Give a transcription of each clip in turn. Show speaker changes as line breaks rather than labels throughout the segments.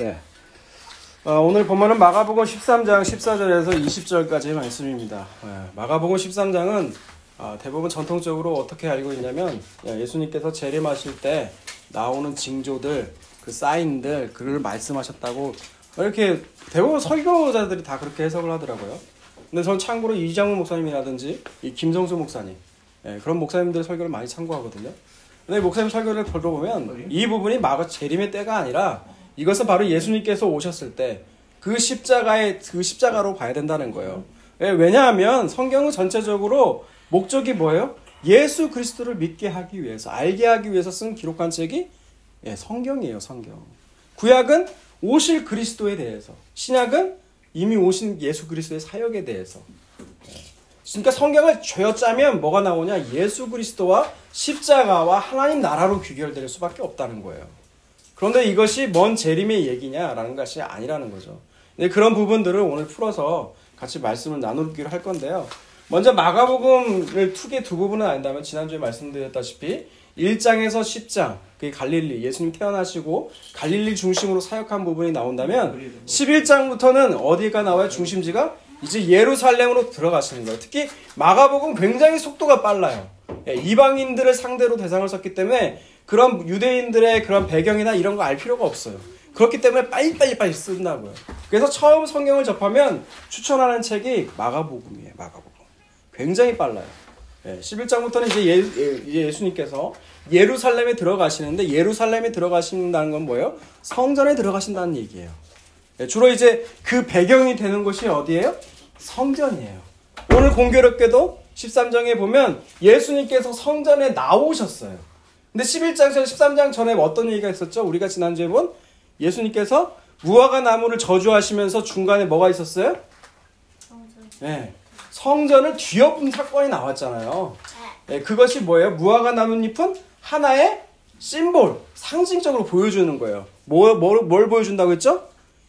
네. 오늘 본문은 마가복음 13장 14절에서 20절까지의 말씀입니다. 마가복음 13장은 대부분 전통적으로 어떻게 알고 있냐면 예수님께서 재림하실 때 나오는 징조들, 그 사인들, 그걸 말씀하셨다고 이렇게 대부분 설교자들이 다 그렇게 해석을 하더라고요. 근데 전 참고로 이장훈 목사님이라든지 이 김성수 목사님, 그런 목사님들 설교를 많이 참고하거든요. 근데 목사님 설교를 들어보면 이 부분이 마가 재림의 때가 아니라 이것은 바로 예수님께서 오셨을 때 그 십자가로 봐야 된다는 거예요. 왜냐하면 성경은 전체적으로 목적이 뭐예요? 예수 그리스도를 믿게 하기 위해서, 알게 하기 위해서 쓴 기록한 책이 성경이에요. 성경. 구약은 오실 그리스도에 대해서, 신약은 이미 오신 예수 그리스도의 사역에 대해서. 그러니까 성경을 쥐어짜면 뭐가 나오냐? 예수 그리스도와 십자가와 하나님 나라로 귀결될 수밖에 없다는 거예요. 그런데 이것이 먼 재림의 얘기냐라는 것이 아니라는 거죠. 네, 그런 부분들을 오늘 풀어서 같이 말씀을 나누기로 할 건데요. 먼저 마가복음을 크게 두 부분은 나눈다면 지난주에 말씀드렸다시피 1장에서 10장, 그게 갈릴리, 예수님 태어나시고 갈릴리 중심으로 사역한 부분이 나온다면 11장부터는 어디가 나와요? 중심지가 이제 예루살렘으로 들어가시는 거예요. 특히 마가복음 굉장히 속도가 빨라요. 이방인들을 상대로 대상을 썼기 때문에 그런 유대인들의 그런 배경이나 이런 거 알 필요가 없어요. 그렇기 때문에 빨리 쓴다고요. 그래서 처음 성경을 접하면 추천하는 책이 마가복음이에요. 마가복음. 굉장히 빨라요. 11장부터는 이제 예수님께서 예루살렘에 들어가시는데 예루살렘에 들어가신다는 건 뭐예요? 성전에 들어가신다는 얘기예요. 주로 이제 그 배경이 되는 곳이 어디예요? 성전이에요. 오늘 공교롭게도 13장에 보면 예수님께서 성전에 나오셨어요. 근데 11장에서 13장 전에 어떤 얘기가 있었죠? 우리가 지난주에 본 예수님께서 무화과 나무를 저주하시면서 중간에 뭐가 있었어요? 성전을 뒤엎은 사건이 나왔잖아요. 그것이 뭐예요? 무화과 나뭇잎은 하나의 심볼, 상징적으로 보여주는 거예요. 뭘 보여준다고 했죠?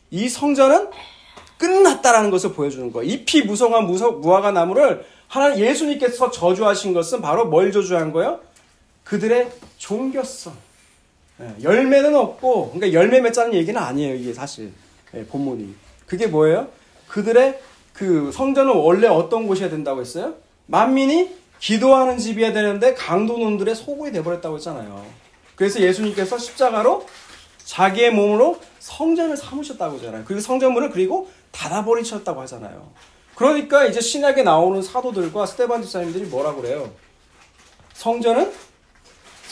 이 성전은 끝났다라는 것을 보여주는 거예요. 잎이 무성한 무화과 나무를 예수님께서 저주하신 것은 바로 뭘 저주한 거예요? 그들의 종교성. 열매는 없고, 그러니까 열매 맺자는 얘기는 아니에요. 이게 사실 본문이. 그게 뭐예요? 그들의 그 성전은 원래 어떤 곳이어야 된다고 했어요? 만민이 기도하는 집이어야 되는데 강도놈들의 소굴이 돼버렸다고 했잖아요. 그래서 예수님께서 십자가로 자기의 몸으로 성전을 삼으셨다고 하잖아요. 그리고 성전문을 그리고 닫아버리셨다고 하잖아요. 그러니까 이제 신약에 나오는 사도들과 스데반 집사님들이 뭐라고 그래요?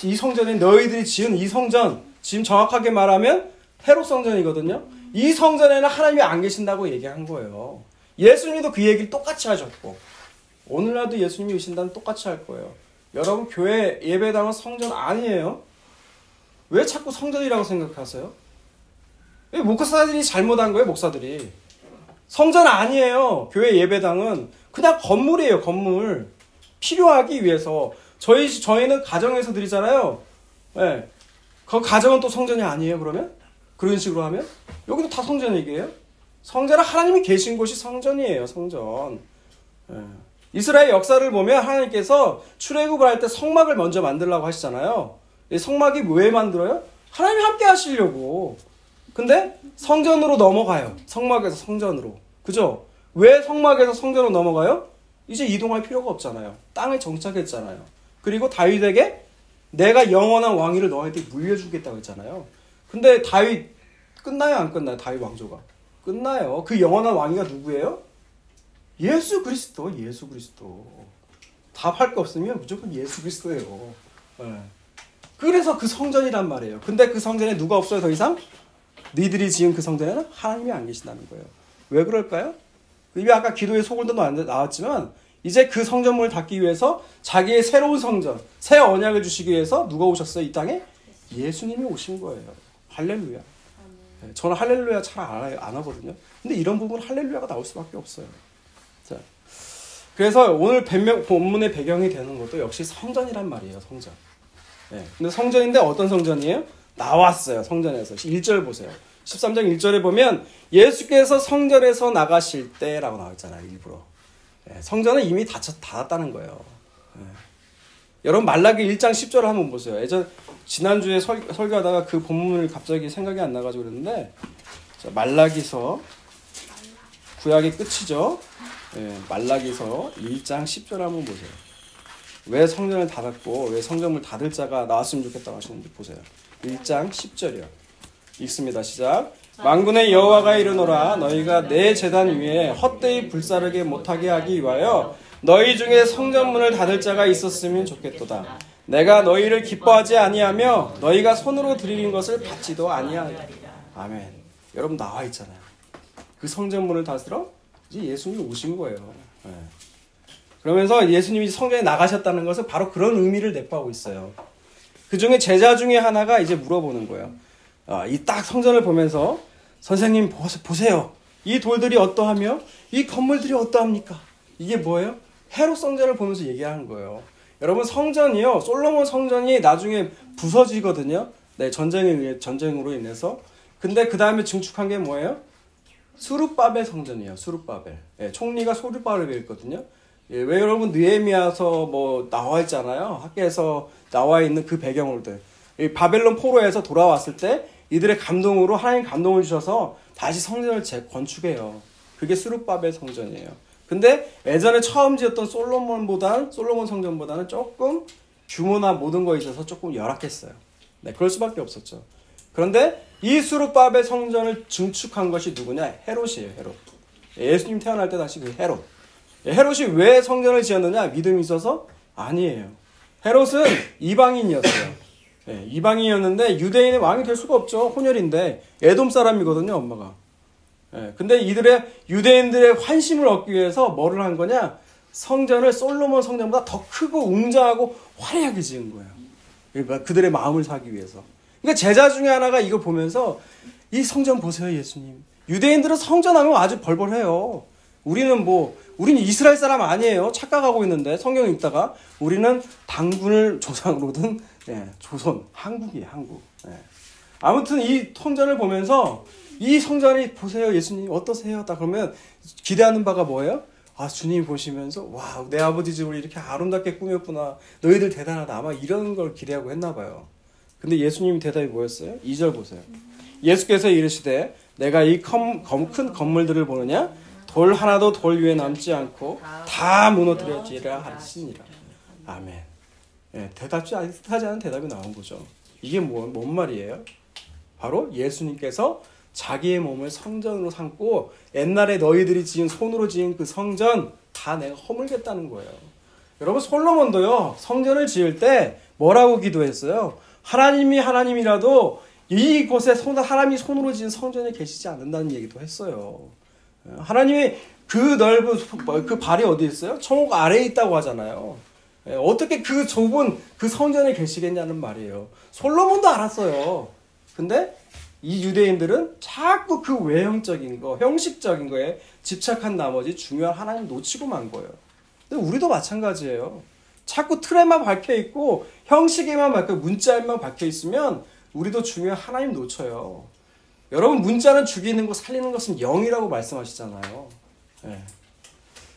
이 성전에 너희들이 지은 이 성전, 지금 정확하게 말하면 헤롯 성전이거든요. 이 성전에는 하나님이 안 계신다고 얘기한 거예요. 예수님도 그 얘기를 똑같이 하셨고 오늘날도 예수님이 오신다면 똑같이 할 거예요. 여러분 교회 예배당은 성전 아니에요. 왜 자꾸 성전이라고 생각하세요? 목사들이 잘못한 거예요. 목사들이. 성전 아니에요. 교회 예배당은 그냥 건물이에요. 건물. 필요하기 위해서. 저희는 가정에서 드리잖아요. 그 가정은 또 성전이 아니에요. 그러면? 그런 식으로 하면? 여기도 다 성전 얘기예요. 성전은 하나님이 계신 곳이 성전이에요. 성전. 이스라엘 역사를 보면 하나님께서 출애굽을 할 때 성막을 먼저 만들라고 하시잖아요. 이 성막이 왜 만들어요? 하나님이 함께 하시려고. 근데 성전으로 넘어가요. 성막에서 성전으로. 그죠? 왜 성막에서 성전으로 넘어가요? 이제 이동할 필요가 없잖아요. 땅에 정착했잖아요. 그리고 다윗에게 내가 영원한 왕위를 너희한테 물려주겠다고 했잖아요. 근데 다윗 끝나요? 안 끝나요? 다윗 왕조가. 끝나요. 그 영원한 왕위가 누구예요? 예수 그리스도. 예수 그리스도. 답할 거 없으면 무조건 예수 그리스도예요. 그래서 그 성전이란 말이에요. 근데 그 성전에 누가 없어요? 더 이상? 너희들이 지은 그 성전에는 하나님이 안 계신다는 거예요. 왜 그럴까요? 이미 아까 기도의 소굴도 나왔지만 이제 그 성전문을 닫기 위해서 자기의 새로운 성전, 새 언약을 주시기 위해서 누가 오셨어요? 이 땅에? 예수님이 오신 거예요. 할렐루야. 저는 할렐루야 잘 안 하거든요. 근데 이런 부분은 할렐루야가 나올 수밖에 없어요. 자, 그래서 오늘 본문의 배경이 되는 것도 역시 성전이란 말이에요. 성전. 근데 성전인데 어떤 성전이에요? 나왔어요. 성전에서. 1절 보세요. 13장 1절에 보면 예수께서 성전에서 나가실 때라고 나와있잖아요. 일부러. 성전은 이미 닫았다는 거예요. 여러분 말라기 1장 10절을 한번 보세요. 지난주에 설교하다가 그 본문을 갑자기 생각이 안 나가지고 그랬는데 자, 말라기서 구약의 끝이죠. 예, 말라기서 1장 10절 한번 보세요. 왜 성전을 닫았고 왜 성전을 닫을 자가 나왔으면 좋겠다고 하시는지 보세요. 1장 10절이요. 읽습니다. 시작. 만군의 여호와가 이르노라 너희가 내 제단 위에 헛되이 불사르게 못하게 하기 위하여 너희 중에 성전문을 닫을 자가 있었으면 좋겠도다. 내가 너희를 기뻐하지 아니하며 너희가 손으로 드리는 것을 받지도 아니하리라. 아멘. 여러분 나와 있잖아요. 그 성전문을 닫으러 이제 예수님이 오신 거예요. 네. 그러면서 예수님이 성전에 나가셨다는 것은 바로 그런 의미를 내포하고 있어요. 그 중에 제자 중에 하나가 이제 물어보는 거예요. 이 딱 성전을 보면서 선생님 보세요. 이 돌들이 어떠하며 이 건물들이 어떠합니까? 이게 뭐예요? 헤롯 성전을 보면서 얘기하는 거예요. 여러분 성전이요. 솔로몬 성전이 나중에 부서지거든요. 네, 전쟁으로 인해서. 근데 그 다음에 증축한 게 뭐예요? 수룹바벨 성전이에요. 수룹바벨. 예, 총리가 수룹바벨이거든요. 예, 왜 여러분 느헤미야서 뭐 나와 있잖아요. 학계에서 나와 있는 그 배경들. 이 바벨론 포로에서 돌아왔을 때 이들의 감동으로 하나님 감동을 주셔서 다시 성전을 재건축해요. 그게 수룹바벨 성전이에요. 근데 예전에 처음 지었던 솔로몬 성전보다는 조금 규모나 모든 거에 있어서 조금 열악했어요. 네, 그럴 수밖에 없었죠. 그런데 이 수룹바벨 성전을 증축한 것이 누구냐? 헤롯이에요. 헤롯. 예수님 태어날 때 다시 그 헤롯. 헤롯이 왜 성전을 지었느냐? 믿음이 있어서? 아니에요. 헤롯은 이방인이었어요. 네, 이방인이었는데 유대인의 왕이 될 수가 없죠. 혼혈인데 에돔 사람이거든요, 엄마가. 네, 근데 유대인들의 환심을 얻기 위해서 뭐를 한 거냐? 성전을 솔로몬 성전보다 더 크고 웅장하고 화려하게 지은 거예요. 그러니까 그들의 마음을 사기 위해서. 그러니까 제자 중에 하나가 이걸 보면서 이 성전 보세요, 예수님. 유대인들은 성전하면 아주 벌벌해요. 우리는 이스라엘 사람 아니에요. 착각하고 있는데 성경 읽다가 우리는 당군을 조상으로 둔 조선, 한국이에요, 한국. 아무튼 이 성전을 보면서 이 성전이 보세요, 예수님 어떠세요? 딱 그러면 기대하는 바가 뭐예요? 아, 주님 보시면서 와, 내 아버지 집을 이렇게 아름답게 꾸몄구나. 너희들 대단하다. 아마 이런 걸 기대하고 했나 봐요. 근데 예수님 대답이 뭐였어요? 2절 보세요. 예수께서 이르시되 내가 이 큰 건물들을 보느냐? 돌 하나도 돌 위에 남지 않고 다 무너뜨려지라 하시니라. 아멘. 예, 대답지 하지 않은 대답이 나온 거죠. 이게 뭔 말이에요? 바로 예수님께서 자기의 몸을 성전으로 삼고 옛날에 너희들이 손으로 지은 그 성전 다 내가 허물겠다는 거예요. 여러분 솔로몬도요. 성전을 지을 때 뭐라고 기도했어요? 하나님이 하나님이라도 이곳에 하나님이 손으로 지은 성전에 계시지 않는다는 얘기도 했어요. 하나님이 그 넓은 그 발이 어디 있어요? 천국 아래에 있다고 하잖아요. 어떻게 그 좁은 그 성전에 계시겠냐는 말이에요. 솔로몬도 알았어요. 근데 이 유대인들은 자꾸 그 외형적인 거, 형식적인 거에 집착한 나머지 중요한 하나님 놓치고 만 거예요. 근데 우리도 마찬가지예요. 자꾸 틀에만 박혀 있고 형식에만 박혀 문자에만 박혀 있으면 우리도 중요한 하나님 놓쳐요. 여러분 문자는 죽이는 거 살리는 것은 영이라고 말씀하시잖아요. 네.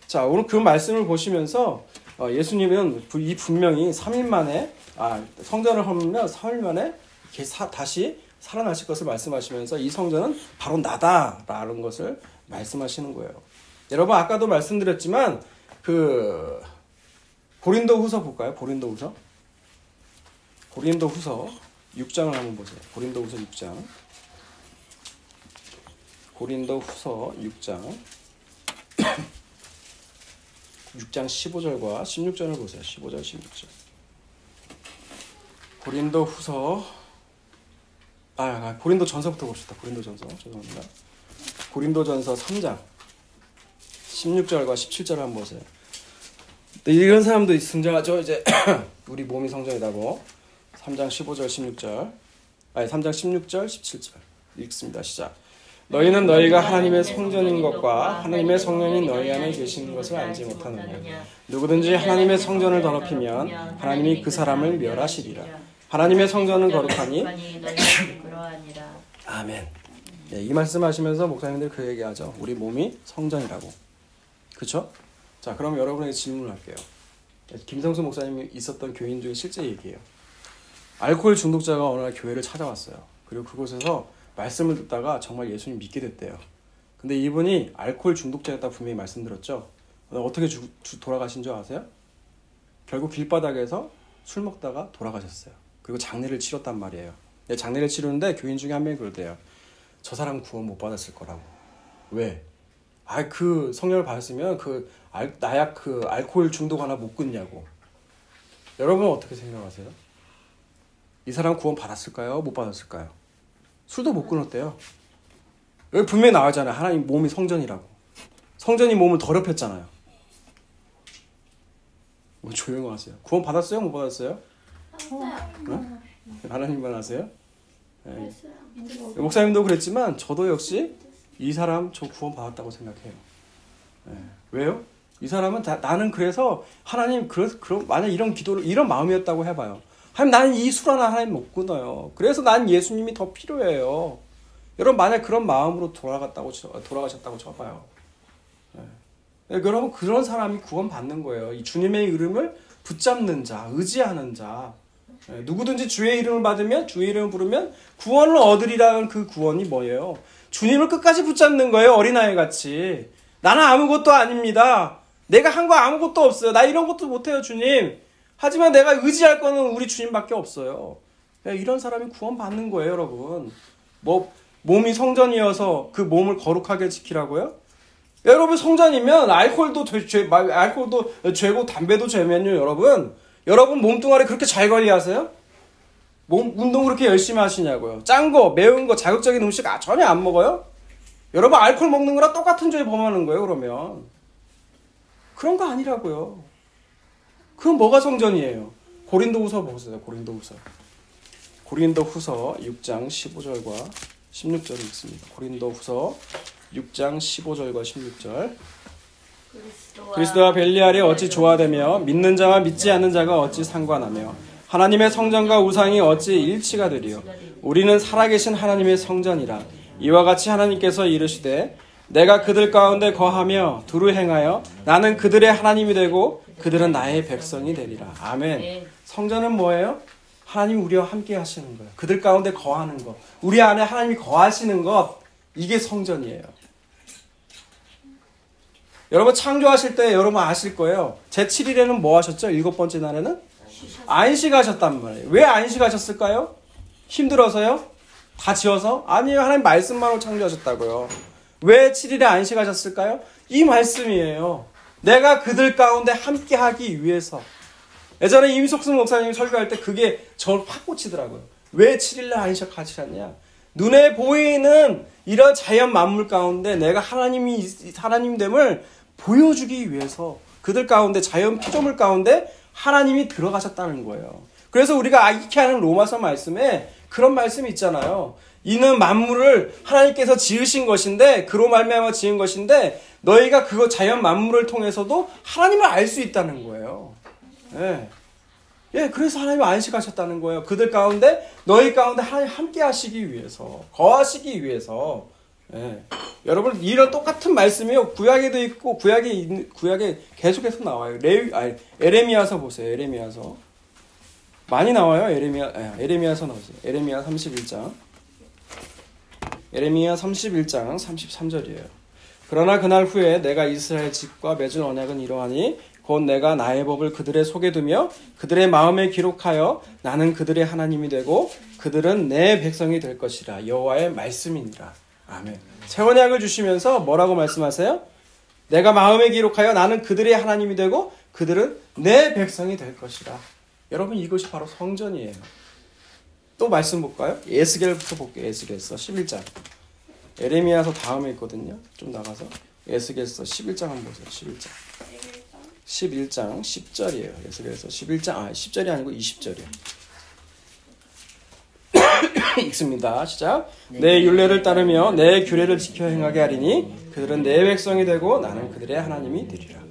자, 오늘 그 말씀을 보시면서 예수님은 이 분명히 3일 만에 성전을 허물면 3일 만에 다시 살아나실 것을 말씀하시면서 이 성전은 바로 나다라는 것을 말씀하시는 거예요. 여러분 아까도 말씀드렸지만 그 고린도후서 볼까요? 고린도후서 6장을 한번 보세요. 고린도후서 6장. 고린도후서 6장 6장 15절과 16절을 보세요. 15절 16절. 고린도전서부터 봅시다. 고린도전서. 죄송합니다. 고린도전서 3장 16절과 17절을 한번 보세요. 이런 사람도 등장하죠. 이제 우리 몸이 성전이라고. 3장 15절 16절. 3장 16절 17절. 읽습니다. 시작. 너희는 너희가 하나님의 성전인 것과 하나님의 성령이 너희 안에 계시는 것을 알지 못하느냐. 누구든지 하나님의 성전을 더럽히면 하나님이 그 사람을 멸하시리라. 하나님의 성전은 거룩하니 아멘. 예, 이 말씀하시면서 목사님들 그 얘기하죠. 우리 몸이 성전이라고. 그렇죠? 자, 그럼 여러분에게 질문을 할게요. 김성수 목사님이 있었던 교인 중에 실제 얘기예요. 알코올 중독자가 어느 날 교회를 찾아왔어요. 그리고 그곳에서 말씀을 듣다가 정말 예수님 믿게 됐대요. 근데 이분이 알코올 중독자였다 분명히 말씀드렸죠. 어떻게 돌아가신 줄 아세요? 결국 길바닥에서 술 먹다가 돌아가셨어요. 그리고 장례를 치렀단 말이에요. 장례를 치르는데 교인 중에 한 명이 그러대요. 저 사람 구원 못 받았을 거라고. 왜? 그 성령을 받았으면 나약 알코올 중독 하나 못 끊냐고. 여러분은 어떻게 생각하세요? 이 사람 구원 받았을까요? 못 받았을까요? 술도 못 끊었대요. 여기 분명히 나와잖아요. 하나님 몸이 성전이라고. 성전이 몸을 더럽혔잖아요. 뭐 조용하세요. 구원 받았어요? 못 받았어요? 응? 하나님만 아세요? 네. 목사님도 그랬지만 저도 역시 이 사람 저 구원 받았다고 생각해요. 네. 왜요? 이 사람은 나는 그래서 하나님 그럼 만약 이런 기도를 이런 마음이었다고 해봐요. 하나님 나는 이 술 하나 하나님 못 끊어요. 그래서 난 예수님이 더 필요해요. 여러분 만약 그런 마음으로 돌아가셨다고 쳐봐요. 네. 여러분 그런 사람이 구원 받는 거예요. 이 주님의 이름을 붙잡는 자, 의지하는 자. 네. 누구든지 주의 이름을 받으면 주의 이름을 부르면 구원을 얻으리라는 그 구원이 뭐예요? 주님을 끝까지 붙잡는 거예요. 어린아이 같이. 나는 아무것도 아닙니다. 내가 한 거 아무것도 없어요. 나 이런 것도 못해요, 주님. 하지만 내가 의지할 거는 우리 주님밖에 없어요. 이런 사람이 구원 받는 거예요, 여러분. 몸이 성전이어서 그 몸을 거룩하게 지키라고요? 여러분 성전이면 알코올도 죄고 담배도 죄면요, 여러분 몸뚱아리 그렇게 잘 관리하세요? 운동 그렇게 열심히 하시냐고요? 짠 거, 매운 거, 자극적인 음식 전혀 안 먹어요? 여러분 알코올 먹는 거랑 똑같은 죄 범하는 거예요, 그러면. 그런 거 아니라고요. 그건 뭐가 성전이에요? 고린도후서 보세요. 고린도후서 6장 15절과 16절이 있습니다. 고린도후서 6장 15절과 16절. 그리스도와 벨리알이 어찌 조화되며 믿는 자와 믿지 않는 자가 어찌 상관하며 하나님의 성전과 우상이 어찌 일치가 되리요. 우리는 살아계신 하나님의 성전이라. 이와 같이 하나님께서 이르시되 내가 그들 가운데 거하며 두루 행하여 나는 그들의 하나님이 되고 그들은 나의 백성이 되리라. 아멘. 성전은 뭐예요? 하나님 우리와 함께 하시는 거예요. 그들 가운데 거하는 것. 우리 안에 하나님이 거하시는 것. 이게 성전이에요. 여러분 창조하실 때 여러분 아실 거예요. 제7일에는 뭐 하셨죠? 7번째 날에는? 안식하셨단 말이에요. 왜 안식하셨을까요? 힘들어서요? 다 지어서? 아니에요. 하나님 말씀만으로 창조하셨다고요. 왜 7일에 안식하셨을까요? 이 말씀이에요. 내가 그들 가운데 함께 하기 위해서. 예전에 임석순 목사님이 설교할 때 그게 저를 확 꽂히더라고요. 왜 7일날 안식하시냐? 눈에 보이는 이런 자연 만물 가운데 내가 하나님됨을 보여주기 위해서 그들 가운데 자연 피조물 가운데 하나님이 들어가셨다는 거예요. 그래서 우리가 익히 하는 로마서 말씀에 그런 말씀이 있잖아요. 이는 만물을 하나님께서 지으신 것인데 그로 말미암아 지은 것인데 너희가 그거 자연 만물을 통해서도 하나님을 알 수 있다는 거예요. 그래서 하나님이 안식하셨다는 거예요. 그들 가운데 너희 가운데 하나님 함께 하시기 위해서 거하시기 위해서. 여러분 이런 똑같은 말씀이요. 구약에도 있고 구약에 계속해서 나와요. 에레미야서 보세요. 에레미야서 많이 나와요. 에레미야서 나오세요. 에레미야 31장. 에레미야 31장 33절이에요. 그러나 그날 후에 내가 이스라엘 집과 맺은 언약은 이러하니 곧 내가 나의 법을 그들의 속에 두며 그들의 마음에 기록하여 나는 그들의 하나님이 되고 그들은 내 백성이 될 것이라. 여호와의 말씀이니라. 아멘. 새 언약을 주시면서 뭐라고 말씀하세요? 내가 마음에 기록하여 나는 그들의 하나님이 되고 그들은 내 백성이 될 것이라. 여러분 이것이 바로 성전이에요. 또 말씀 볼까요? 에스겔부터 볼게요. 에스겔서 11장. 에레미야서 다음에 있거든요. 좀 나가서 에스겔서 11장 한번 보세요. 11장 10절이에요. 에스겔서 11장 10절이 아니고 20절이에요. 읽습니다. 시작. 내 율례를 따르며 내 규례를 지켜 행하게 하리니 그들은 내 백성이 되고 나는 그들의 하나님이 되리라.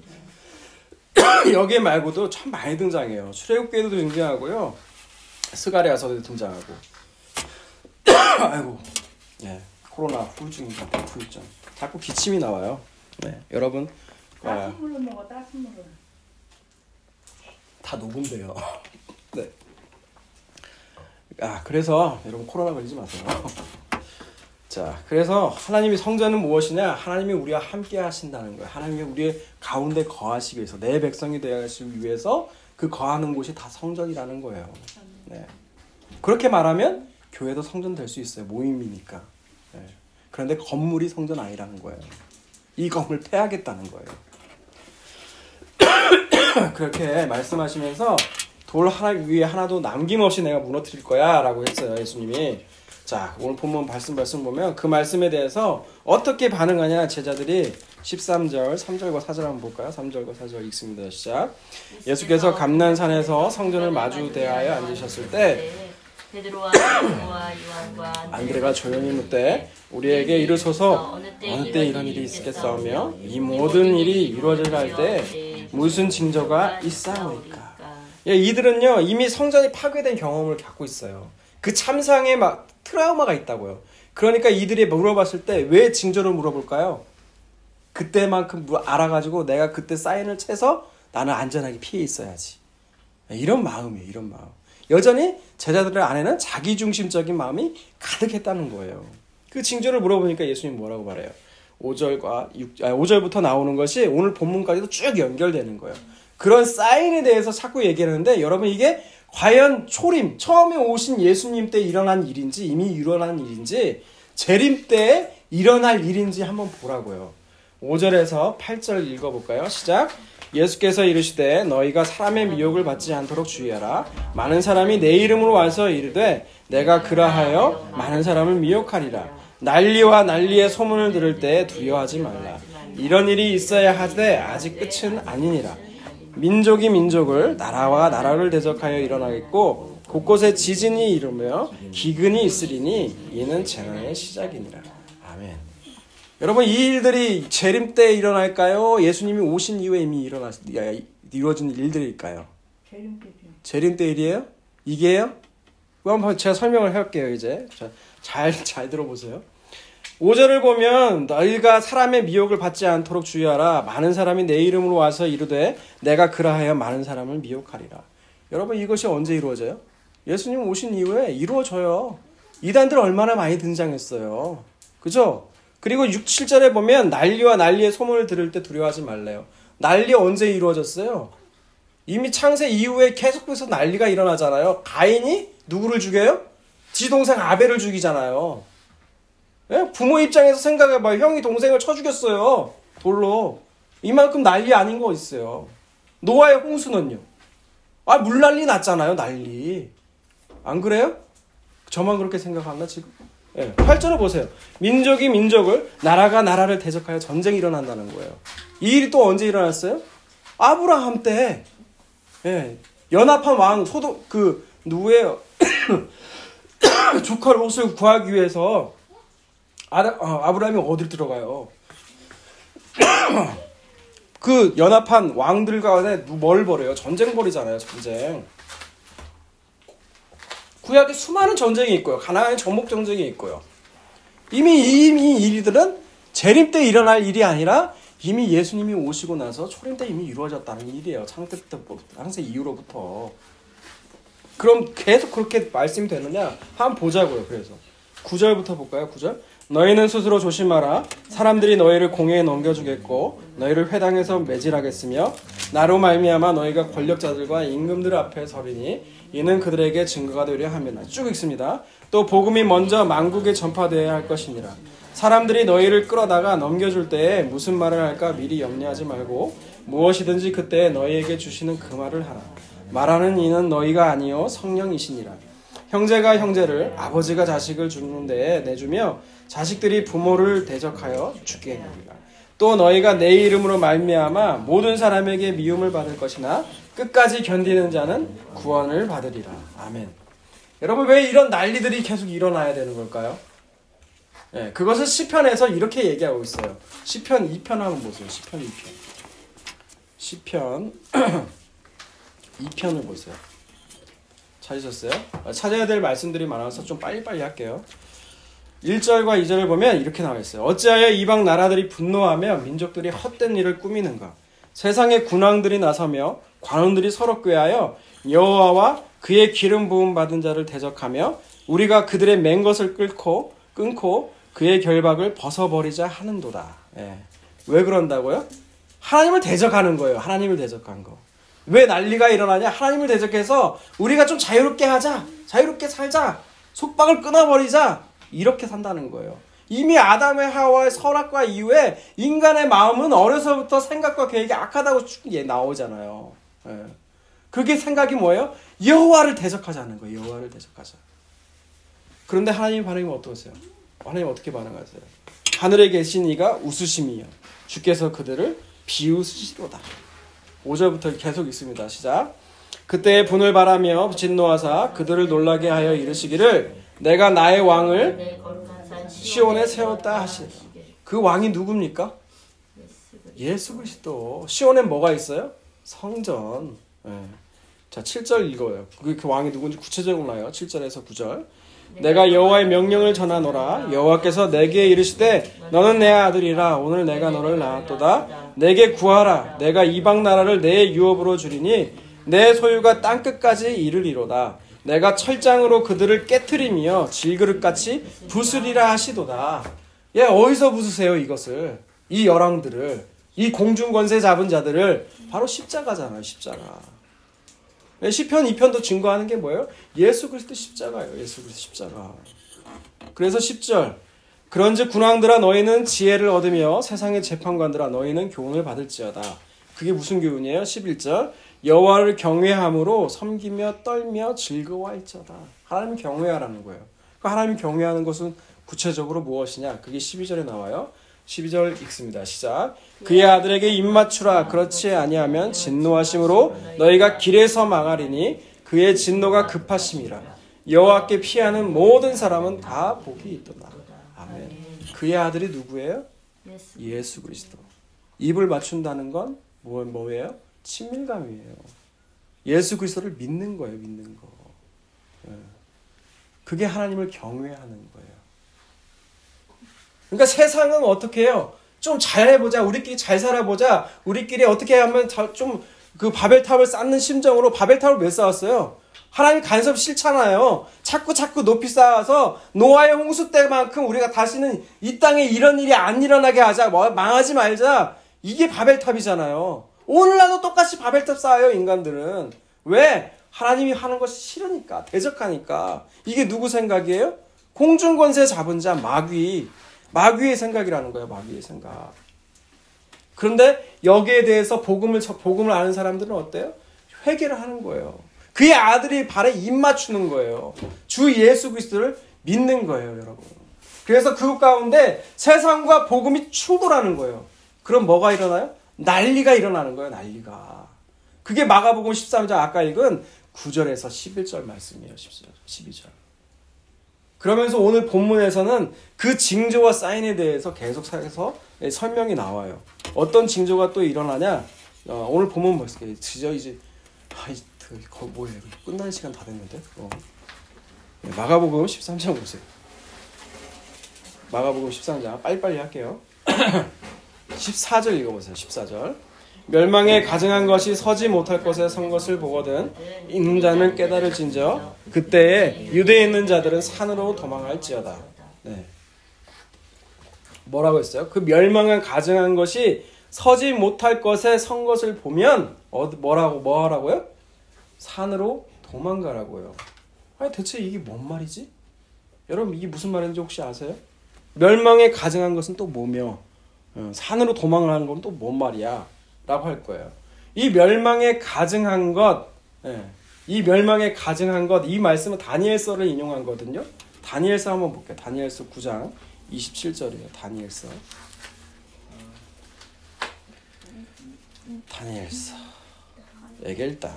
여기 말고도 참 많이 등장해요. 출애굽기에도 등장하고요. 스가랴서도 등장하고. 아이고, 코로나 후유증입니다. 후유증. 자꾸 기침이 나와요. 여러분.
따뜻한 물로 먹어. 따뜻한 물로.
다 녹은데요. 그래서 여러분 코로나 걸리지 마세요. 자, 그래서 하나님이 성전은 무엇이냐? 하나님이 우리와 함께 하신다는 거예요. 하나님이 우리의 가운데 거하시기 위해서, 내 백성이 되어가시기 위해서 그 거하는 곳이 다 성전이라는 거예요. 네. 그렇게 말하면 교회도 성전 될 수 있어요. 모임이니까. 네. 그런데 건물이 성전 아니라는 거예요. 이 건물 패하겠다는 거예요. 그렇게 말씀하시면서 돌 하나 위에 하나도 남김없이 내가 무너뜨릴 거야 라고 했어요. 예수님이. 자, 오늘 본문 말씀 보면 그 말씀에 대해서 어떻게 반응하냐 제자들이 13절 3절과 4절 한번 볼까요? 3절과 4절 읽습니다. 시작. 예수께서 감난산에서 성전을 마주 대하여 앉으셨을 때
베드로와 야고보와 요한과
안드레가 조용히 묻되 우리에게 이르소서 어느 때 이런 일이 있겠사오며 이 모든 일이 이루어져야 할 때 무슨 징조가 있사오리까. 예, 이들은요 이미 성전이 파괴된 경험을 갖고 있어요. 그 참상에 막 트라우마가 있다고요. 그러니까 이들이 물어봤을 때 왜 징조를 물어볼까요? 그때만큼 알아가지고 내가 그때 사인을 채서 나는 안전하게 피해 있어야지. 이런 마음이에요. 이런 마음. 여전히 제자들의 안에는 자기중심적인 마음이 가득했다는 거예요. 그 징조를 물어보니까 예수님 뭐라고 말해요? 5절부터 나오는 것이 오늘 본문까지도 쭉 연결되는 거예요. 그런 사인에 대해서 자꾸 얘기하는데 여러분 이게 과연 초림, 처음에 오신 예수님 때 일어난 일인지 이미 일어난 일인지 재림 때 일어날 일인지 한번 보라고요. 5절에서 8절 읽어볼까요? 시작. 예수께서 이르시되 너희가 사람의 미혹을 받지 않도록 주의하라. 많은 사람이 내 이름으로 와서 이르되 내가 그라하여 많은 사람을 미혹하리라. 난리와 난리의 소문을 들을 때 두려워하지 말라. 이런 일이 있어야 하되 아직 끝은 아니니라. 민족이 민족을 나라와 나라를 대적하여 일어나겠고 곳곳에 지진이 이르며 기근이 있으리니 이는 재난의 시작이니라. 아멘. 여러분 이 일들이 재림 때 일어날까요? 예수님이 오신 이후에 이미 이루어진 일들일까요? 재림 때 일이에요? 이게요? 한번 제가 설명을 해볼게요. 이제 잘 들어보세요. 5절을 보면 너희가 사람의 미혹을 받지 않도록 주의하라. 많은 사람이 내 이름으로 와서 이르되 내가 그라하여 많은 사람을 미혹하리라. 여러분 이것이 언제 이루어져요? 예수님 오신 이후에 이루어져요. 이단들 얼마나 많이 등장했어요. 그죠? 그리고 6, 7절에 보면 난리와 난리의 소문을 들을 때 두려워하지 말래요. 난리 언제 이루어졌어요? 이미 창세 이후에 계속해서 난리가 일어나잖아요. 가인이 누구를 죽여요? 지 동생 아벨을 죽이잖아요. 예? 부모 입장에서 생각해봐요. 형이 동생을 쳐 죽였어요. 돌로. 이만큼 난리 아닌 거 있어요. 노아의 홍수는요. 물난리 났잖아요. 난리. 안 그래요? 저만 그렇게 생각하나 지금? 예. 8절을 보세요. 민족이 민족을 나라가 나라를 대적하여 전쟁이 일어난다는 거예요. 이 일이 또 언제 일어났어요? 아브라함 때. 예. 연합한 왕 누구예요? 조카 롯을 구하기 위해서 아브라함이 어딜 들어가요? 그 연합한 왕들 간에 뭘 벌여요? 전쟁 벌이잖아요. 전쟁. 구약에 수많은 전쟁이 있고요. 가나안의 전목 전쟁이 있고요. 이미 이 일들은 재림 때 일어날 일이 아니라 이미 예수님이 오시고 나서 초림 때 이미 이루어졌다는 일이에요. 창세 때부터, 창세 이후로부터. 그럼 계속 그렇게 말씀이 되느냐? 한번 보자고요. 그래서 9절부터 볼까요? 9절. 너희는 스스로 조심하라. 사람들이 너희를 공회에 넘겨주겠고 너희를 회당에서 매질하겠으며 나로 말미암아 너희가 권력자들과 임금들 앞에 서리니 이는 그들에게 증거가 되려 함이라. 쭉 읽습니다. 또 복음이 먼저 만국에 전파되어야 할 것이니라. 사람들이 너희를 끌어다가 넘겨줄 때에 무슨 말을 할까 미리 염려하지 말고 무엇이든지 그때 너희에게 주시는 그 말을 하라. 말하는 이는 너희가 아니요 성령이시니라. 형제가 형제를 아버지가 자식을 주는 데에 내주며 자식들이 부모를 대적하여 죽게 하리라. 또 너희가 내 이름으로 말미암아 모든 사람에게 미움을 받을 것이나 끝까지 견디는 자는 구원을 받으리라. 아멘. 여러분 왜 이런 난리들이 계속 일어나야 되는 걸까요? 네, 그것을 시편에서 이렇게 얘기하고 있어요. 시편 2편 한번 보세요. 시편 2편. 시편 2편을 보세요. 찾으셨어요? 찾아야 될 말씀들이 많아서 좀 빨리빨리 할게요. 1절과 2절을 보면 이렇게 나와 있어요. 어찌하여 이방 나라들이 분노하며 민족들이 헛된 일을 꾸미는가? 세상의 군왕들이 나서며 관원들이 서로 꾀하여 여호와와 그의 기름 부음 받은 자를 대적하며 우리가 그들의 맹것을 끊고 그의 결박을 벗어버리자 하는도다. 예. 왜 그런다고요? 하나님을 대적하는 거예요. 하나님을 대적한 거. 왜 난리가 일어나냐? 하나님을 대적해서 우리가 좀 자유롭게 하자. 자유롭게 살자. 속박을 끊어버리자. 이렇게 산다는 거예요. 이미 아담의 하와의 선악과 이후에 인간의 마음은 어려서부터 생각과 계획이 악하다고 쭉 나오잖아요. 예. 그게 생각이 뭐예요? 여호와를 대적하자는 거예요. 여호와를 대적하자. 그런데 하나님 반응이 어떠세요? 하나님 어떻게 반응하세요? 하늘에 계신 이가 웃으심이요 주께서 그들을 비웃으시로다. 5절부터 계속 있습니다. 시작. 그때 분을 바라며 진노하사 그들을 놀라게 하여 이르시기를 내가 나의 왕을
내 거룩한 산
시온에 세웠다 하시니. 그 왕이 누굽니까? 예수 그리스도. 시온에 뭐가 있어요? 성전. 예. 자, 7절 읽어요. 그 왕이 누군지 구체적으로 나와요. 7절에서 9절. 내가 여호와의 명령을 전하노라. 여호와께서 내게 이르시되 너는 내 아들이라. 오늘 내가 너를 낳았도다. 내게 구하라. 내가 이방 나라를 내 유업으로 주리니 내 소유가 땅끝까지 이르리로다. 내가 철장으로 그들을 깨트리며 질그릇같이 부수리라 하시도다. 예, 어디서 부수세요 이것을? 이 열왕들을, 이 공중권세 잡은 자들을. 바로 십자가잖아요. 십자가. 시편 2편도 증거하는 게 뭐예요? 예수 그리스도 십자가예요. 예수 그리스도 십자가. 그래서 10절. 그런즉 군왕들아 너희는 지혜를 얻으며 세상의 재판관들아 너희는 교훈을 받을지어다. 그게 무슨 교훈이에요? 11절. 여호와를 경외함으로 섬기며 떨며 즐거워할지어다. 하나님 경외하라는 거예요. 그 하나님 경외하는 것은 구체적으로 무엇이냐? 그게 12절에 나와요. 12절 읽습니다. 시작. 그의 아들에게 입맞추라. 그렇지 아니하면 진노하심으로 너희가 길에서 망하리니 그의 진노가 급하심이라. 여호와께 피하는 모든 사람은 다 복이 있도다. 아멘. 그의 아들이 누구예요? 예수 그리스도. 입을 맞춘다는 건 뭐예요? 친밀감이에요. 예수 그리스도를 믿는 거예요. 믿는 거. 그게 하나님을 경외하는 거예요. 그러니까 세상은 어떻게 해요? 좀 잘해보자. 우리끼리 잘 살아보자. 우리끼리 어떻게 하면 좀 그 바벨탑을 쌓는 심정으로 바벨탑을 왜 쌓았어요? 하나님 간섭 싫잖아요. 자꾸 높이 쌓아서 노아의 홍수 때만큼 우리가 다시는 이 땅에 이런 일이 안 일어나게 하자. 망하지 말자. 이게 바벨탑이잖아요. 오늘날도 똑같이 바벨탑 쌓아요. 인간들은. 왜? 하나님이 하는 것이 싫으니까. 대적하니까. 이게 누구 생각이에요? 공중권세 잡은 자 마귀의 생각이라는 거예요. 마귀의 생각. 그런데 여기에 대해서 복음을 아는 사람들은 어때요? 회개를 하는 거예요. 그의 아들이 발에 입 맞추는 거예요. 주 예수 그리스도를 믿는 거예요, 여러분. 그래서 그 가운데 세상과 복음이 충돌하는 거예요. 그럼 뭐가 일어나요? 난리가 일어나는 거예요, 난리가. 그게 마가복음 13장 아까 읽은 9절에서 11절 말씀이에요, 12절. 그러면서 오늘 본문에서는 그 징조와 사인에 대해서 계속해서 설명이 나와요. 어떤 징조가 또 일어나냐? 오늘 본문 보세요. 이제 뭐예요? 끝나는 시간 다 됐는데. 마가복음 13장 보세요. 마가복음 13장 빨리빨리 할게요. 14절 읽어보세요. 14절. 멸망에 가증한 것이 서지 못할 것에 선 것을 보거든 읽는 자는 깨달을진저 그때에 유대에 있는 자들은 산으로 도망할지어다. 네. 뭐라고 했어요? 그 멸망에 가증한 것이 서지 못할 것에 선 것을 보면 뭐 하라고요? 산으로 도망가라고요. 아니 대체 이게 뭔 말이지? 여러분 이게 무슨 말인지 혹시 아세요? 멸망에 가증한 것은 또 뭐며 산으로 도망을 하는 건 또 뭔 말이야? 라고 할 거예요. 이 멸망에 가증한 것, 이 말씀은 다니엘서를 인용한 거거든요. 다니엘서 한번 볼게요. 다니엘서 9장 27절이에요. 다니엘서. 다니엘서. 에겔단.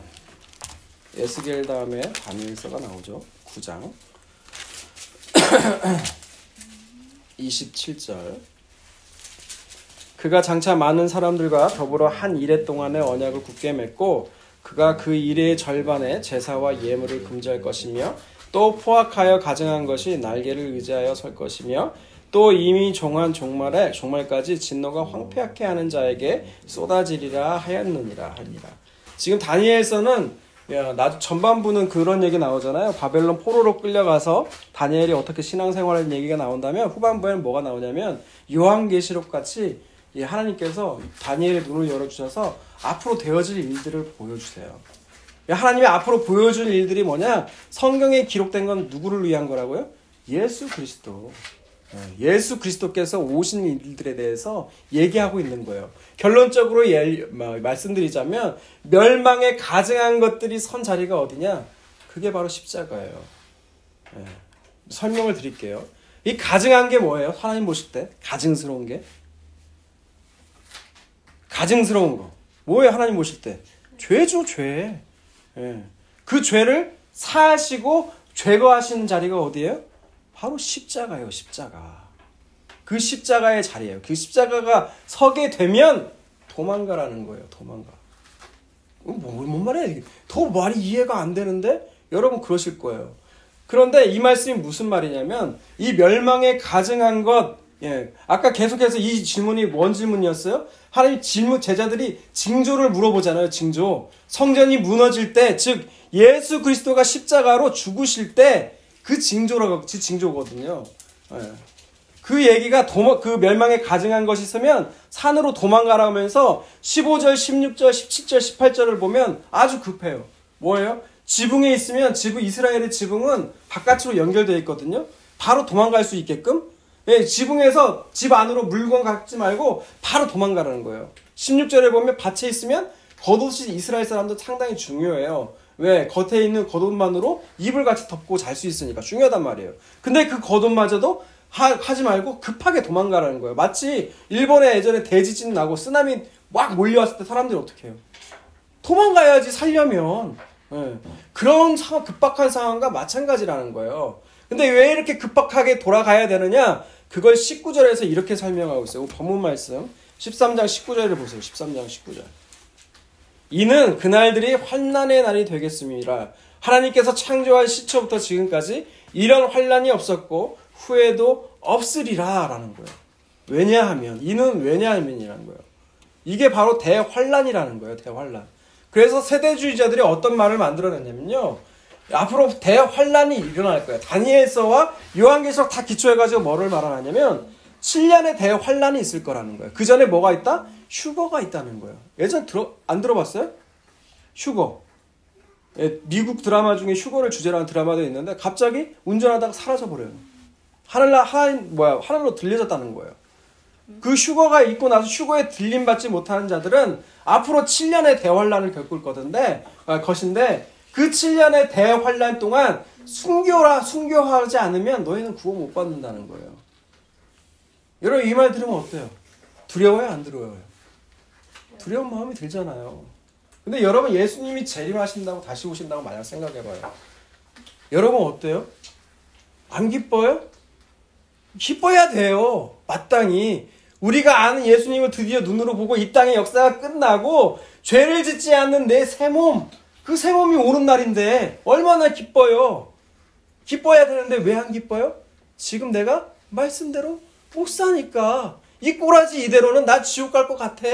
에스겔 다음에 다니엘서가 나오죠. 9장 27절. 그가 장차 많은 사람들과 더불어 한 이레 동안의 언약을 굳게 맺고 그가 그 이레의 절반에 제사와 예물을 금지할 것이며 또 포악하여 가증한 것이 날개를 의지하여 설 것이며 또 이미 종한 종말까지 진노가 황폐하게 하는 자에게 쏟아지리라 하였느니라 하니라. 지금 다니엘서는 전반부는 그런 얘기 나오잖아요. 바벨론 포로로 끌려가서 다니엘이 어떻게 신앙생활을 얘기가 나온다면 후반부에는 뭐가 나오냐면 요한계시록 같이 하나님께서 다니엘의 눈을 열어주셔서 앞으로 되어질 일들을 보여주세요. 하나님이 앞으로 보여줄 일들이 뭐냐? 성경에 기록된 건 누구를 위한 거라고요? 예수 그리스도. 예수 그리스도께서 오신 일들에 대해서 얘기하고 있는 거예요. 결론적으로 말씀드리자면 멸망에 가증한 것들이 선 자리가 어디냐? 그게 바로 십자가예요. 설명을 드릴게요. 이 가증한 게 뭐예요? 하나님 보실 때 가증스러운 게? 가증스러운 거 뭐예요? 하나님 보실 때 죄죠, 죄. 그 죄를 사하시고 죄거하시는 자리가 어디예요? 바로 십자가예요. 십자가. 그 십자가의 자리예요. 그 십자가가 서게 되면 도망가라는 거예요. 도망가. 뭔 말이야? 더 말이 이해가 안 되는데? 여러분 그러실 거예요. 그런데 이 말씀이 무슨 말이냐면 이 멸망에 가증한 것, 아까 계속해서 이 질문이 뭔 질문이었어요? 하나님 제자들이 징조를 물어보잖아요. 징조. 성전이 무너질 때, 즉 예수 그리스도가 십자가로 죽으실 때 그 징조거든요. 그 얘기가 그 멸망에 가증한 것이 있으면 산으로 도망가라 하면서 15절, 16절, 17절, 18절을 보면 아주 급해요. 뭐예요? 지붕에 있으면 이스라엘의 지붕은 바깥으로 연결되어 있거든요. 바로 도망갈 수 있게끔. 지붕에서 집 안으로 물건 갖지 말고 바로 도망가라는 거예요. 16절에 보면 밭에 있으면 겉옷이 이스라엘 사람도 상당히 중요해요. 왜? 겉에 있는 겉옷만으로 이불 같이 덮고 잘 수 있으니까 중요하단 말이에요. 근데 그 겉옷마저도 하지 말고 급하게 도망가라는 거예요. 마치 일본에 예전에 대지진 나고 쓰나미 막 몰려왔을 때 사람들이 어떻게 해요? 도망가야지 살려면. 그런 급박한 상황과 마찬가지라는 거예요. 근데 왜 이렇게 급박하게 돌아가야 되느냐? 그걸 19절에서 이렇게 설명하고 있어요. 본문 말씀 13장 19절을 보세요. 13장 19절. 이는 그날들이 환난의 날이 되겠습니다. 하나님께서 창조한 시초부터 지금까지 이런 환난이 없었고 후에도 없으리라 라는 거예요. 왜냐하면 이는 왜냐하면이라는 거예요. 이게 바로 대환난이라는 거예요. 대환난. 그래서 세대주의자들이 어떤 말을 만들어냈냐면요. 앞으로 대환난이 일어날 거예요. 다니엘서와 요한계시록 다 기초해가지고 뭐를 말하냐면 7년의 대환난이 있을 거라는 거예요. 그 전에 뭐가 있다? 휴거가 있다는 거예요. 예전 안 들어봤어요? 휴거. 미국 드라마 중에 휴거를 주제로 한 드라마도 있는데 갑자기 운전하다가 사라져버려요. 하늘로 들려졌다는 거예요. 그 휴거가 있고 나서 휴거에 들림받지 못하는 자들은 앞으로 7년의 대환난을 겪을 것인데 그 7년의 대환난 동안 순교하지 않으면 너희는 구원 못 받는다는 거예요. 여러분 이 말 들으면 어때요? 두려워요? 안 두려워요? 두려운 마음이 들잖아요. 근데 여러분 예수님이 재림하신다고 다시 오신다고 만약 생각해봐요. 여러분 어때요? 안 기뻐요? 기뻐야 돼요. 마땅히. 우리가 아는 예수님을 드디어 눈으로 보고 이 땅의 역사가 끝나고 죄를 짓지 않는 내 새 몸, 그 새 몸이 오는 날인데 얼마나 기뻐요. 기뻐야 되는데 왜 안 기뻐요? 지금 내가 말씀대로 못 사니까. 이 꼬라지 이대로는 나 지옥 갈 것 같아.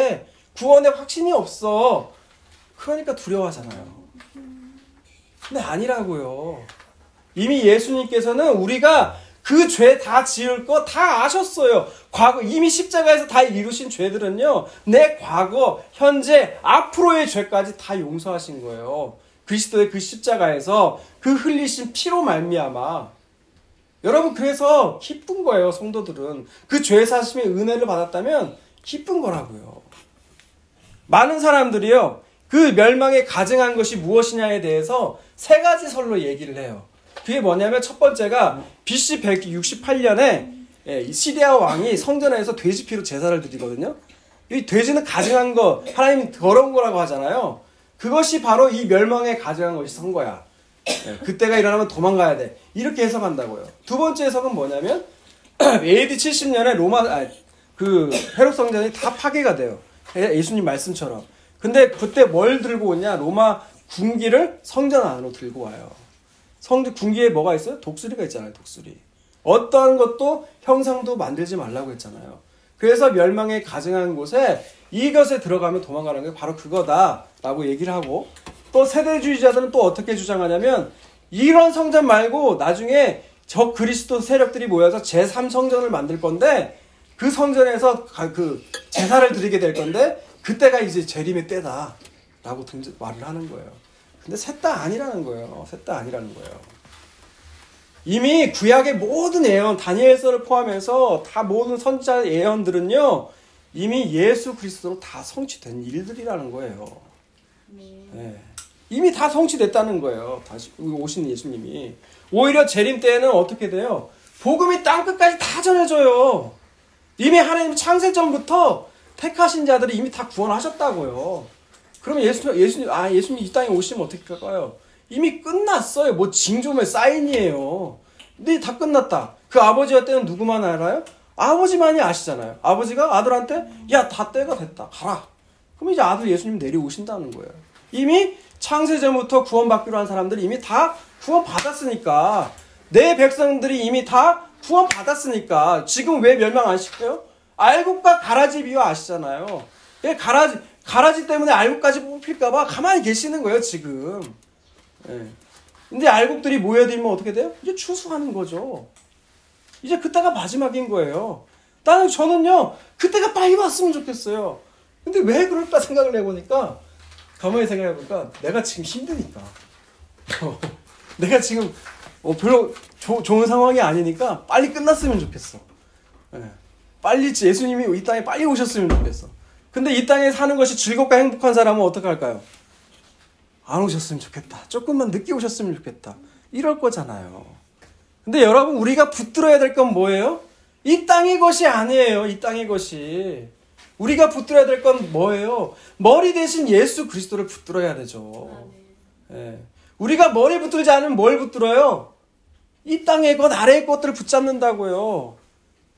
구원의 확신이 없어. 그러니까 두려워하잖아요. 근데 아니라고요. 이미 예수님께서는 우리가 그 죄 다 지을 거 다 아셨어요. 과거 이미 십자가에서 다 이루신 죄들은요. 내 과거, 현재, 앞으로의 죄까지 다 용서하신 거예요. 그리스도의 그 십자가에서 그 흘리신 피로 말미암아. 여러분 그래서 기쁜 거예요. 성도들은. 그 죄 사심의 은혜를 받았다면 기쁜 거라고요. 많은 사람들이요. 그 멸망에 가증한 것이 무엇이냐에 대해서 세 가지 설로 얘기를 해요. 그게 뭐냐면 첫 번째가 BC 168년에 시리아 왕이 성전에서 돼지 피로 제사를 드리거든요. 이 돼지는 가증한 거, 하나님이 더러운 거라고 하잖아요. 그것이 바로 이 멸망에 가증한 것이 선 거야. 그때가 일어나면 도망가야 돼. 이렇게 해석한다고요. 두 번째 해석은 뭐냐면 AD 70년에 헤롯 성전이 다 파괴가 돼요. 예수님 말씀처럼. 근데 그때 뭘 들고 오냐? 로마 군기를 성전 안으로 들고 와요. 군기에 뭐가 있어요? 독수리가 있잖아요. 독수리. 어떠한 것도 형상도 만들지 말라고 했잖아요. 그래서 멸망에 가증한 곳에 이것에 들어가면 도망가는 게 바로 그거다라고 얘기를 하고 또 세대주의자들은 또 어떻게 주장하냐면 이런 성전 말고 나중에 저 그리스도 세력들이 모여서 제3성전을 만들 건데 그 성전에서 그 제사를 드리게 될 건데 그때가 이제 재림의 때다 라고 말을 하는 거예요. 근데 셋 다 아니라는 거예요. 셋 다 아니라는 거예요. 이미 구약의 모든 예언, 다니엘서를 포함해서 다 모든 선지자 예언들은요 이미 예수 그리스도로 다 성취된 일들이라는 거예요. 네. 이미 다 성취됐다는 거예요. 다시 오신 예수님이. 오히려 재림 때에는 어떻게 돼요? 복음이 땅끝까지 다 전해져요. 이미 하나님 창세 전부터 택하신 자들이 이미 다 구원하셨다고요. 그러면 예수님 이 땅에 오시면 어떻게 할까요? 이미 끝났어요. 뭐 징조의 사인이에요. 근데 다 끝났다. 그 아버지가 때는 누구만 알아요? 아버지만이 아시잖아요. 아버지가 아들한테 야, 다 때가 됐다. 가라. 그럼 이제 아들 예수님 내려오신다는 거예요. 이미 창세전부터 구원받기로 한 사람들이 이미 다 구원받았으니까 내 백성들이 이미 다 구원받았으니까 지금 왜 멸망 안 시켜요? 알곡과 가라지 비유 아시잖아요. 가라지 때문에 알곡까지 뽑힐까봐 가만히 계시는 거예요 지금. 예. 근데 알곡들이 모여들면 어떻게 돼요? 이제 추수하는 거죠. 이제 그때가 마지막인 거예요. 저는요 그때가 빨리 왔으면 좋겠어요. 근데 왜 그럴까 생각을 해보니까 가만히 생각해보니까 내가 지금 힘드니까 내가 지금 별로 좋은 상황이 아니니까 빨리 끝났으면 좋겠어. 예. 빨리 예수님이 이 땅에 빨리 오셨으면 좋겠어. 근데 이 땅에 사는 것이 즐겁고 행복한 사람은 어떻게 할까요? 안 오셨으면 좋겠다. 조금만 늦게 오셨으면 좋겠다. 이럴 거잖아요. 근데 여러분 우리가 붙들어야 될 건 뭐예요? 이 땅의 것이 아니에요. 이 땅의 것이. 우리가 붙들어야 될 건 뭐예요? 머리 대신 예수 그리스도를 붙들어야 되죠. 예. 우리가 머리 붙들지 않으면 뭘 붙들어요? 이 땅의 것, 아래의 것들을 붙잡는다고요.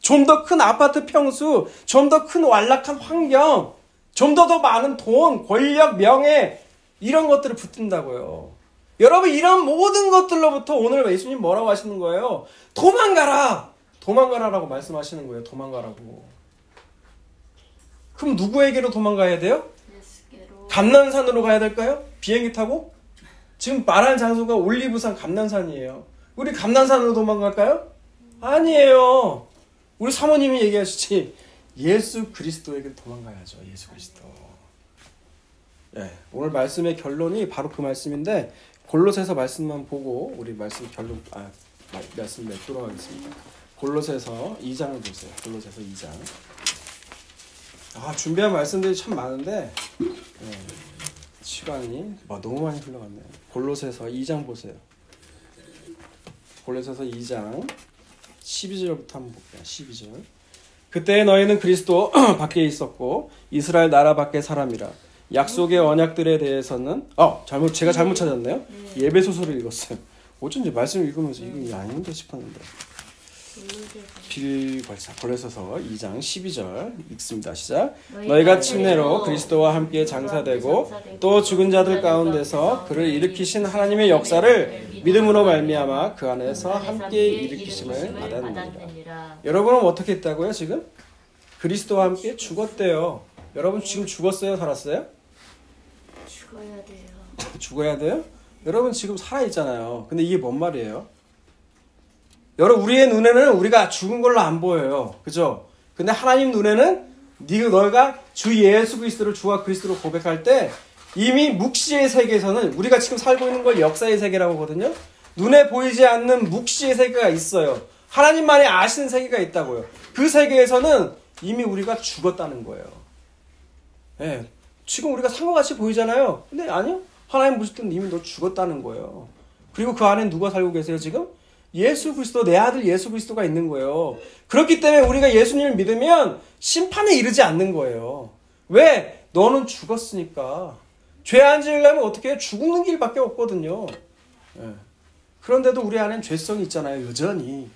좀 더 큰 아파트 평수, 좀 더 큰 완락한 환경, 좀 더 많은 돈, 권력, 명예 이런 것들을 붙든다고요. 여러분 이런 모든 것들로부터 오늘 예수님 뭐라고 하시는 거예요? 도망가라! 도망가라라고 말씀하시는 거예요. 도망가라고. 그럼 누구에게로 도망가야 돼요?
예수께로.
감난산으로 가야 될까요? 비행기 타고? 지금 말하는 장소가 올리브산 감난산이에요. 우리 감난산으로 도망갈까요? 아니에요. 우리 사모님이 얘기하시지 예수 그리스도에게 도망가야죠. 예수 그리스도. 예, 오늘 말씀의 결론이 바로 그 말씀인데 골로새서 말씀만 보고 우리 말씀 맺도록 하겠습니다. 골로새서 2장을 보세요. 골로새서 2장. 준비한 말씀들이 참 많은데 시간이 너무 많이 흘러갔네요. 골로새서 2장 보세요. 골로새서 2장 12절부터 한번 볼게요. 12절. 그때 너희는 그리스도 밖에 있었고 이스라엘 나라 밖의 사람이라. 약속의 언약들에 대해서는 제가 잘못 찾았네요. 예배소서를 읽었어요. 어쩐지 말씀을 읽으면서 이게 아닌데 싶었는데. 골로새서 2장 12절 읽습니다. 시작. 너희가 침례로 그리스도와 함께 장사되고 또 죽은 자들 가운데서 그를 일으키신 하나님의 역사를 믿음으로 말미암아 그 안에서 함께 일으키심을 받았느니라. 여러분은 어떻게 했다고요? 지금 그리스도와 함께 죽었대요. 여러분 지금 죽었어요? 살았어요?
죽어야 돼요.
죽어야 돼요? 여러분 지금 살아있잖아요. 근데 이게 뭔 말이에요? 여러분 우리의 눈에는 우리가 죽은 걸로 안 보여요. 그죠? 근데 하나님 눈에는 너희가 주 예수 그리스도를 주와 그리스도로 고백할 때 이미 묵시의 세계에서는 우리가 지금 살고 있는 걸 역사의 세계라고 하거든요. 눈에 보이지 않는 묵시의 세계가 있어요. 하나님만이 아시는 세계가 있다고요. 그 세계에서는 이미 우리가 죽었다는 거예요. 예, 지금 우리가 상관같이 보이잖아요. 근데 아니요. 하나님 보실 때는 이미 너 죽었다는 거예요. 그리고 그 안에 누가 살고 계세요 지금? 예수 그리스도, 내 아들 예수 그리스도가 있는 거예요. 그렇기 때문에 우리가 예수님을 믿으면 심판에 이르지 않는 거예요. 왜? 너는 죽었으니까. 죄 안 지으려면 어떻게 해요? 죽는 길밖에 없거든요. 예. 그런데도 우리 안엔 죄성이 있잖아요. 여전히.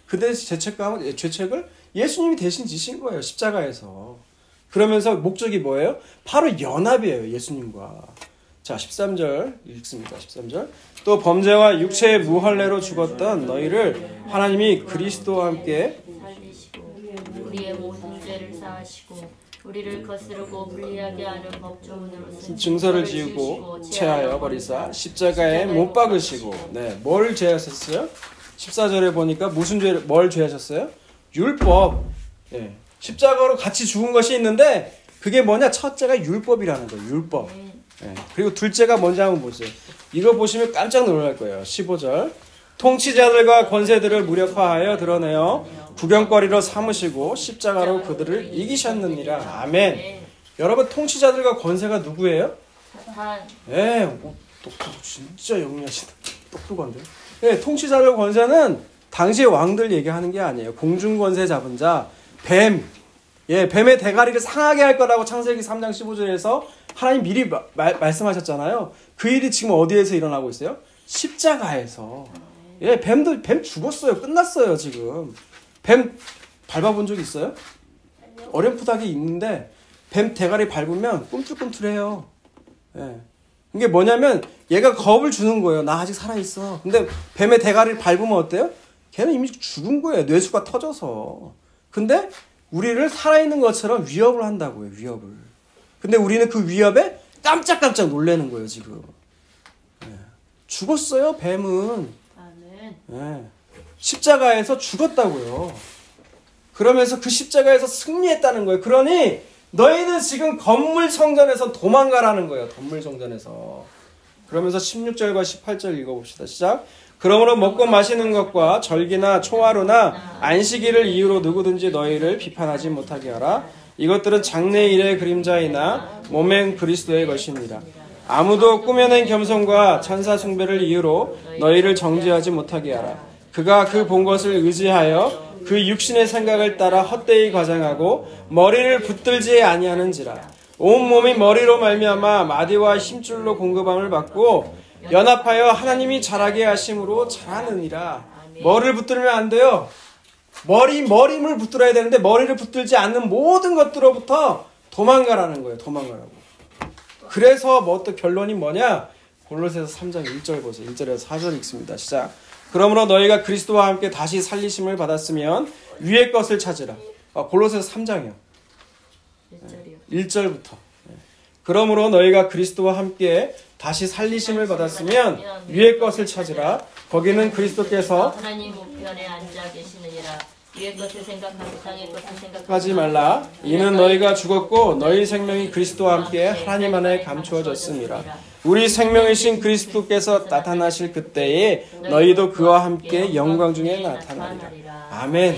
그 대신 죄책을 예수님이 대신 지신 거예요. 십자가에서. 그러면서 목적이 뭐예요? 바로 연합이에요. 예수님과. 자, 13절 읽습니다. 13절. 또 범죄와 육체의 무할례로 죽었던 너희를 하나님이 그리스도와 함께
살리시고 우리의 모든 죄를 사하시고 우리를 거스르고 불리하게 하는 법조문으로서
증서를 지우고 체하여 버리사 십자가에 못 박으시고. 네, 뭘 죄하셨어요? 14절에 보니까 무슨 죄를 뭘 죄하셨어요? 율법. 예. 십자가로 같이 죽은 것이 있는데 그게 뭐냐? 첫째가 율법이라는 거예요. 율법. 예. 그리고 둘째가 뭔지 한번 보세요. 이거 보시면 깜짝 놀랄 거예요. 15절. 통치자들과 권세들을 무력화하여 드러내어 구경거리로 삼으시고 십자가로 그들을 이기셨느니라. 아멘. 여러분, 통치자들과 권세가 누구예요?
사탄.
예, 진짜 영리하시다. 똑똑한데요? 예, 통치자들 권세는 당시의 왕들 얘기하는 게 아니에요. 공중 권세 잡은 자, 뱀. 예, 뱀의 대가리를 상하게 할 거라고 창세기 3장 15절에서 하나님 미리 말씀하셨잖아요. 그 일이 지금 어디에서 일어나고 있어요? 십자가에서. 예, 뱀 죽었어요. 끝났어요, 지금. 뱀 밟아본 적 있어요? 어렴풋하게 있는데 뱀 대가리 밟으면 꿈틀꿈틀해요. 예. 이게 뭐냐면 얘가 겁을 주는 거예요. 나 아직 살아있어. 근데 뱀의 대가리를 밟으면 어때요? 걔는 이미 죽은 거예요. 뇌수가 터져서. 근데 우리를 살아있는 것처럼 위협을 한다고요. 위협을. 근데 우리는 그 위협에 깜짝깜짝 놀라는 거예요. 지금. 예. 죽었어요. 뱀은.
아멘.
예. 십자가에서 죽었다고요. 그러면서 그 십자가에서 승리했다는 거예요. 그러니 너희는 지금 건물 성전에서 도망가라는 거예요. 건물 성전에서. 그러면서 16절과 18절 읽어봅시다. 시작. 그러므로 먹고 마시는 것과 절기나 초하루나 안식일을 이유로 누구든지 너희를 비판하지 못하게 하라. 이것들은 장래일의 그림자이나 몸행 그리스도의 것이니라. 아무도 꾸며낸 겸손과 천사 숭배를 이유로 너희를 정죄하지 못하게 하라. 그가 그 본 것을 의지하여 그 육신의 생각을 따라 헛되이 과장하고 머리를 붙들지 아니하는지라. 온 몸이 머리로 말미암아 마디와 힘줄로 공급함을 받고 연합하여 하나님이 자라게 하심으로 자라느니라. 머리를 붙들면 안 돼요. 머리를 붙들어야 되는데 머리를 붙들지 않는 모든 것들로부터 도망가라는 거예요. 도망가라고. 그래서 뭐 또 결론이 뭐냐? 골로새서 3장 1절 보세요. 1절에서 4절 읽습니다. 시작. 그러므로 너희가 그리스도와 함께 다시 살리심을 받았으면 위의 것을 찾으라. 골로새서 3장이요. 1절부터. 그러므로 너희가 그리스도와 함께 다시 살리심을 받았으면 위의 것을 찾으라. 거기는 그리스도께서
하나님 우편에 앉아 계시느니라. 위의 것을 생각하고 땅의 것을 생각하지
하지 말라. 이는 너희가 죽었고 너희 생명이 그리스도와 함께 하나님 안에 감추어졌습니다. 우리 생명이신 그리스도께서 나타나실 그때에 너희도 그와 함께 영광 중에 나타나리라. 아멘.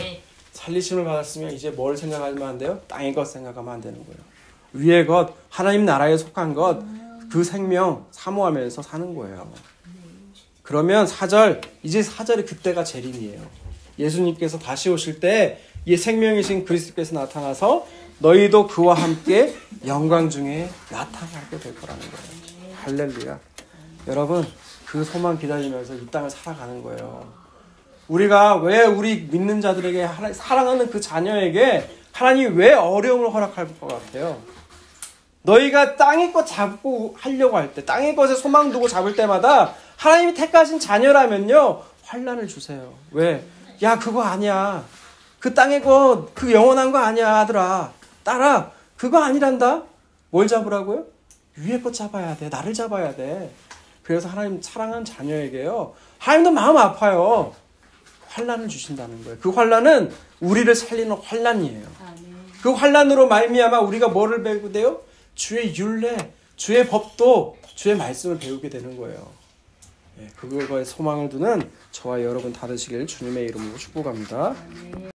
살리심을 받았으면 이제 뭘 생각하면 안 돼요? 땅의 것 생각하면 안 되는 거예요. 위의 것, 하나님 나라에 속한 것, 그 생명 사모하면서 사는 거예요. 그러면 4절, 이제 4절이 그때가 재림이에요. 예수님께서 다시 오실 때 이 생명이신 그리스도께서 나타나서 너희도 그와 함께 영광 중에 나타나게 될 거라는 거예요. 할렐루야. 여러분, 그 소망 기다리면서 이 땅을 살아가는 거예요. 우리가 왜 우리 믿는 자들에게 사랑하는 그 자녀에게 하나님이 왜 어려움을 허락할 것 같아요? 너희가 땅의 것 잡고 하려고 할 때, 땅의 것에 소망 두고 잡을 때마다 하나님이 택하신 자녀라면요, 환난을 주세요. 왜? 야, 그거 아니야. 그 땅의 것, 그 영원한 거 아니야, 아들아. 딸아, 그거 아니란다. 뭘 잡으라고요? 위에 것 잡아야 돼. 나를 잡아야 돼. 그래서 하나님 사랑하는 자녀에게요, 하나님도 마음 아파요. 환난을 주신다는 거예요. 그 환난은 우리를 살리는 환난이에요. 그 환난으로 말미암아 우리가 뭐를 배우게 돼요? 주의 율례, 주의 법도, 주의 말씀을 배우게 되는 거예요. 그거에 소망을 두는 저와 여러분 다 되시길 주님의 이름으로 축복합니다.